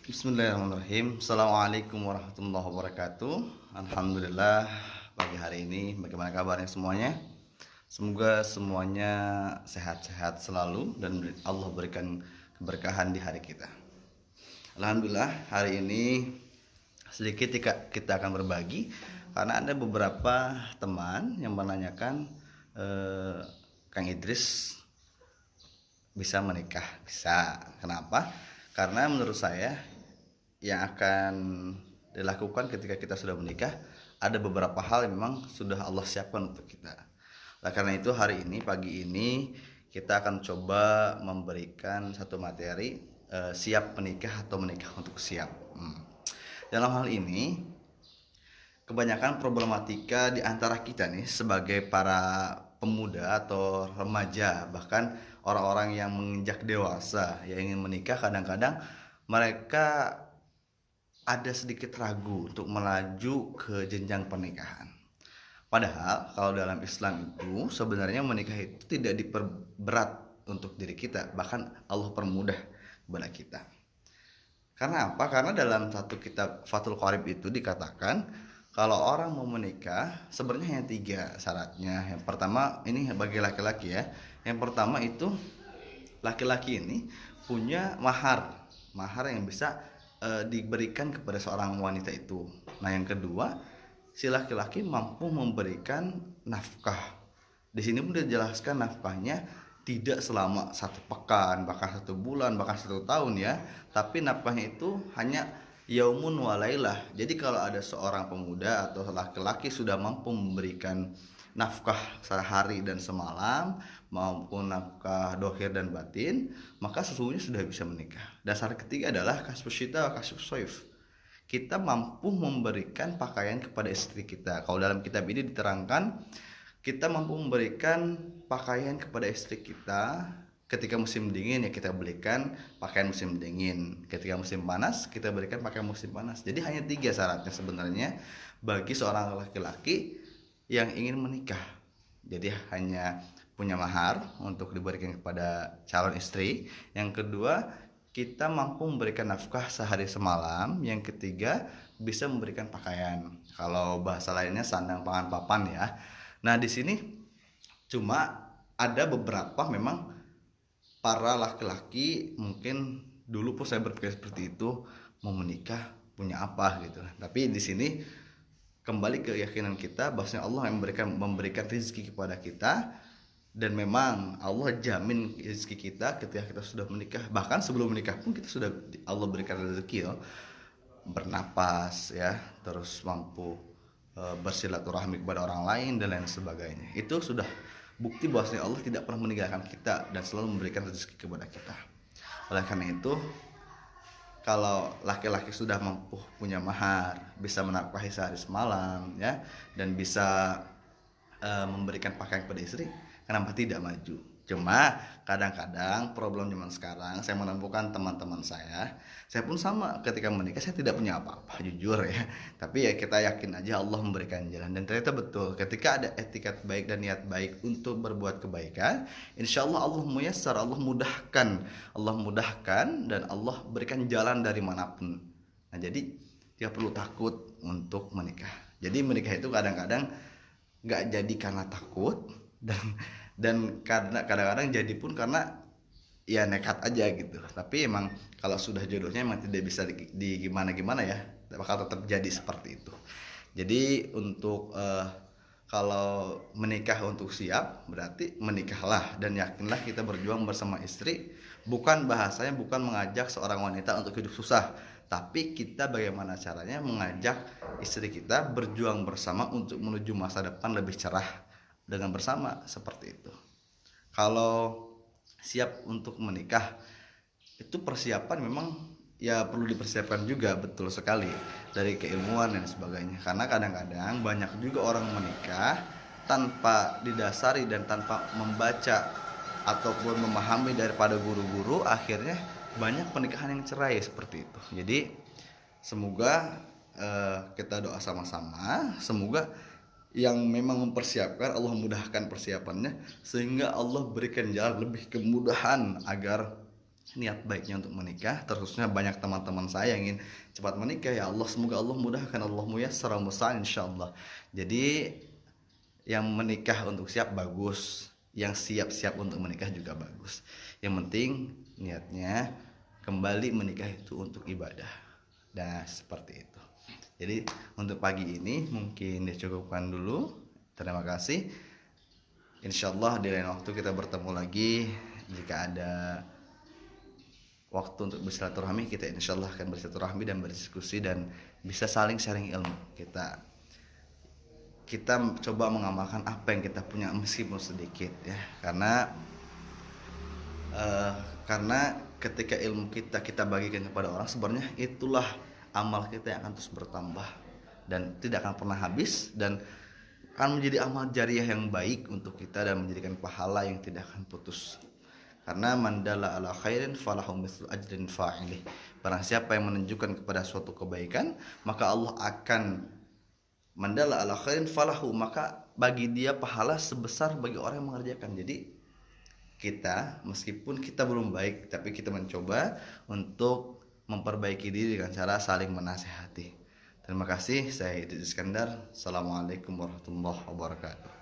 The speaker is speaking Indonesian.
Bismillahirrahmanirrahim. Assalamualaikum warahmatullahi wabarakatuh. Alhamdulillah, pagi hari ini bagaimana kabarnya semuanya? Semoga semuanya sehat-sehat selalu dan Allah berikan keberkahan di hari kita. Alhamdulillah, hari ini sedikit kita akan berbagi karena ada beberapa teman yang menanyakan, Kang Idris bisa menikah? Bisa. Kenapa? Karena menurut saya yang akan dilakukan ketika kita sudah menikah ada beberapa hal yang memang sudah Allah siapkan untuk kita. Nah, karena itu hari ini pagi ini kita akan coba memberikan satu materi, siap menikah atau menikah untuk siap. Dalam hal ini kebanyakan problematika di antara kita nih sebagai para pemuda atau remaja, bahkan orang-orang yang menginjak dewasa yang ingin menikah, kadang-kadang mereka ada sedikit ragu untuk melaju ke jenjang pernikahan. Padahal kalau dalam Islam itu sebenarnya menikah itu tidak diperberat untuk diri kita, bahkan Allah permudah kepada kita. Karena apa? Karena dalam satu kitab Fathul Qorib itu dikatakan kalau orang mau menikah sebenarnya hanya 3 syaratnya. Yang pertama, ini bagi laki-laki ya. Yang pertama itu laki-laki ini punya mahar yang bisa diberikan kepada seorang wanita itu. Nah, yang kedua, si laki-laki mampu memberikan nafkah. Di sini pun dijelaskan nafkahnya tidak selama 1 pekan, bahkan 1 bulan, bahkan 1 tahun ya. Tapi nafkahnya itu hanya yaumun walailah. Jadi kalau ada seorang pemuda atau laki-laki sudah mampu memberikan nafkah sehari dan semalam maupun nafkah dohir dan batin, maka sesungguhnya sudah bisa menikah. Dasar ketiga adalah kasbus syita wa kasbus soif. Kita mampu memberikan pakaian kepada istri kita. Kalau dalam kitab ini diterangkan, kita mampu memberikan pakaian kepada istri kita. Ketika musim dingin ya kita belikan pakaian musim dingin. Ketika musim panas kita berikan pakaian musim panas. Jadi hanya 3 syaratnya sebenarnya bagi seorang laki-laki yang ingin menikah. Jadi hanya punya mahar untuk diberikan kepada calon istri. Yang kedua, kita mampu memberikan nafkah sehari semalam. Yang ketiga, bisa memberikan pakaian. Kalau bahasa lainnya sandang pangan papan ya. Nah, di sini cuma ada beberapa memang para laki-laki mungkin dulu pun saya berpikir seperti itu, mau menikah punya apa gitu. Tapi di sini kembali ke keyakinan kita bahwasanya Allah yang memberikan rezeki kepada kita, dan memang Allah jamin rezeki kita ketika kita sudah menikah. Bahkan sebelum menikah pun kita sudah Allah berikan rezeki bernapas ya, terus mampu bersilaturahmi kepada orang lain dan lain sebagainya. Itu sudah bukti bahwasanya Allah tidak pernah meninggalkan kita dan selalu memberikan rezeki kepada kita. Oleh karena itu, kalau laki-laki sudah mampu punya mahar, bisa menafkahi sehari semalam ya, dan bisa memberikan pakaian kepada istri, kenapa tidak maju? Cuma kadang-kadang problem zaman sekarang saya menemukan teman-teman saya pun sama, ketika menikah saya tidak punya apa-apa jujur ya, tapi ya kita yakin aja Allah memberikan jalan. Dan ternyata betul, ketika ada etikat baik dan niat baik untuk berbuat kebaikan, insya Allah Allah muyassar, Allah mudahkan dan Allah berikan jalan dari manapun. Nah, jadi tidak perlu takut untuk menikah. Jadi menikah itu kadang-kadang nggak jadi karena takut, dan karena kadang-kadang jadi pun karena ya nekat aja gitu. Tapi emang kalau sudah jodohnya emang tidak bisa di gimana-gimana ya, bakal tetap jadi seperti itu. Jadi untuk kalau menikah untuk siap berarti menikahlah dan yakinlah kita berjuang bersama istri. Bukan bahasanya bukan mengajak seorang wanita untuk hidup susah, tapi kita bagaimana caranya mengajak istri kita berjuang bersama untuk menuju masa depan lebih cerah dengan bersama, seperti itu. Kalau siap untuk menikah itu persiapan memang ya perlu dipersiapkan juga, betul sekali, dari keilmuan dan sebagainya. Karena kadang-kadang banyak juga orang menikah tanpa didasari dan tanpa membaca ataupun memahami daripada guru-guru, akhirnya banyak pernikahan yang cerai seperti itu. Jadi semoga kita doa sama-sama, semoga yang memang mempersiapkan Allah mudahkan persiapannya, sehingga Allah berikan jalan lebih kemudahan agar niat baiknya untuk menikah, terusnya banyak teman-teman saya yang ingin cepat menikah. Ya Allah, semoga Allah mudahkan, Allah muyassar musta'an insyaallah. Jadi yang menikah untuk siap bagus, yang siap-siap untuk menikah juga bagus. Yang penting niatnya kembali menikah itu untuk ibadah. Nah, seperti itu. Jadi untuk pagi ini mungkin dicukupkan dulu. Terima kasih. Insyaallah di lain waktu kita bertemu lagi. Jika ada waktu untuk bersilaturahmi, kita insyaallah akan bersilaturahmi dan berdiskusi dan bisa saling sharing ilmu. Kita coba mengamalkan apa yang kita punya meskipun sedikit ya, karena ketika ilmu kita bagikan kepada orang, sebenarnya itulah amal kita yang akan terus bertambah dan tidak akan pernah habis, dan akan menjadi amal jariah yang baik untuk kita dan menjadikan pahala yang tidak akan putus. Karena mandala ala khairin falahu mithlu ajrin fa'ilih. Barang siapa yang menunjukkan kepada suatu kebaikan, maka Allah akan mandala ala khairin falahu, maka bagi dia pahala sebesar bagi orang yang mengerjakan. Jadi kita meskipun kita belum baik, tapi kita mencoba untuk memperbaiki diri dengan cara saling menasehati. Terima kasih, saya Idris Iskandar. Assalamualaikum warahmatullahi wabarakatuh.